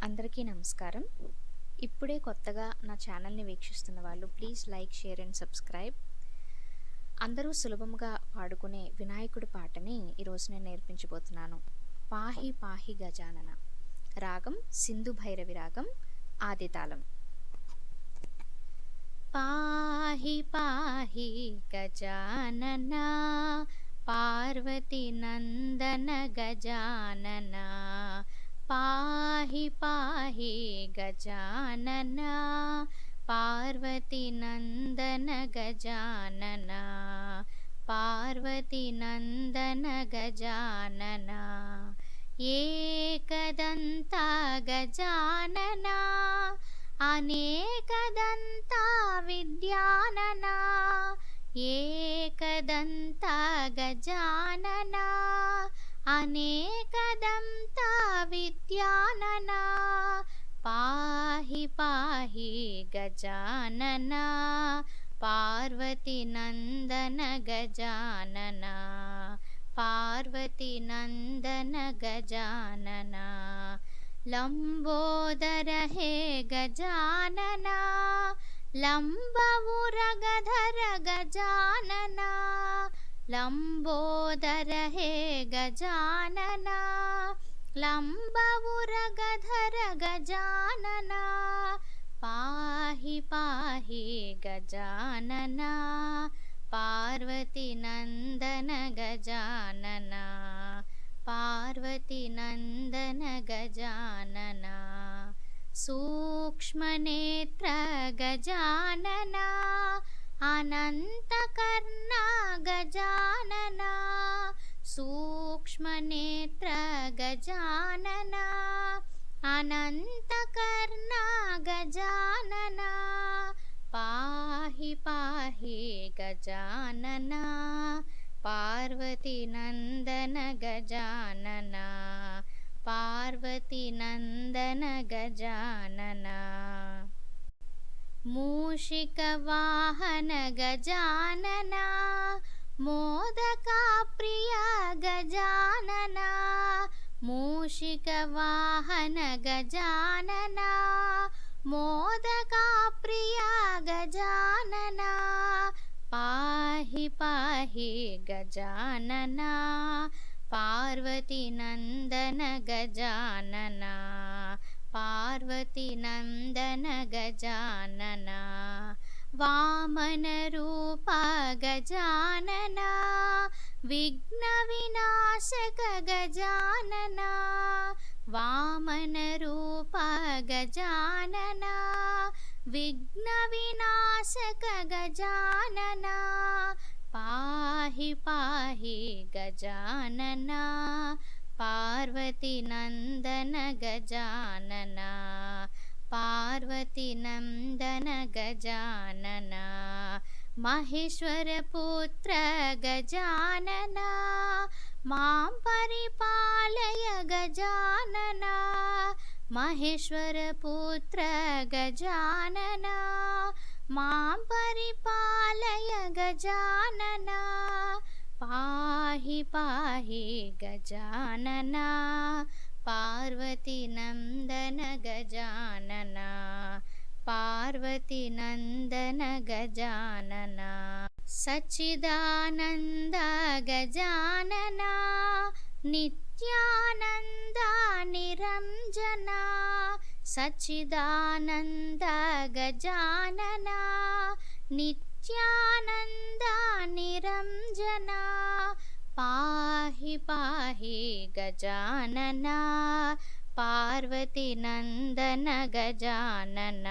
అందరికీ నమస్కారం. ఇప్పుడే కొత్తగా నా ఛానల్‌ని వీక్షిస్తున్న వాళ్ళు please like, share and subscribe. అందరూ సులభంగా పాడుకునే వినాయకుడి పాటని ఈరోజు నేను నేర్పించబోతున్నాను. 'పాహి పాహి గజానన'. రాగం సింధు భైరవి రాగం, ఆది తాళం. పాహి పాహి గజానన పార్వతి నందన గజానన, పాహి పాహి గజానన పార్వతి నందన గజానన, పార్వతి నందన గజానన. ఏకదంత గజానన అనేకదంత విద్యానన, ఏకదంత గజానన అనేకదంత విద్యానన, పాహి పాహి గజానన పార్వతి నందన గజానన, పార్వతి నందన గజానన. లంబోదర హే గజానన లంబవురగధర గజానన, లంబోదర హే గజానన లంబవురగధర గజానన, పాహి పాహి గజానన పార్వతి నందన గజానన, పార్వతి నందన గజానన. సూక్ష్మనేత్ర గజానన అనంతకర్ణ గజానన, సూక్ష్మనేత్ర గజానన అనంతకర్ణ గజానన, పాహి పాహి గజానన పార్వతి నందన గజానన, పార్వతి నందన గజానన. మూషిక వాహన గజానన మోదకా ప్రియ గజానన, మూషిక వాహన గజానన మోదకా ప్రియ గజానన, పాహి పాహి గజానన పార్వతి నందన గజానన, పార్వతి నందన గజానన. వామన రూప గజానన విఘ్న వినాశక గజానన, వామన రూప గజానన విఘ్న వినాశక గజానన, పాహి పాహి గజానన పార్వతి నందన గజానన, పార్వతి నందన గజానన. మహేశ్వర పుత్ర గజానన మాం పరిపాలయ గజానన, మహేశ్వర పుత్ర గజానన మాం పరిపాలయ గజానన, పాహి పాహి గజానన పార్వతి నందన గజానన, పార్వతి నందన గజానన. సచ్చిదానంద గజానన నిత్యానంద నిరంజన, సచ్చిదానంద గజానన నిత్యానంద నిరంజన, పాహి పాహి గజానన పార్వతి నందన గజానన,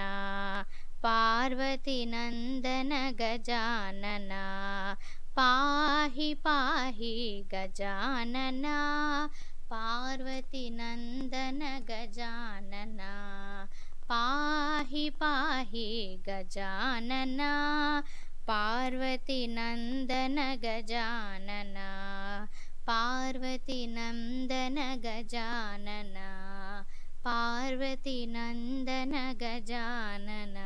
పార్వతి నందన గజానన, పాహి పాహి గజానన పార్వతి నందన గజానన, పాహి పాహి గజానన పార్వతి నందన గజానన, పార్వతి నందన గజానన, పార్వతి నందన గజానన.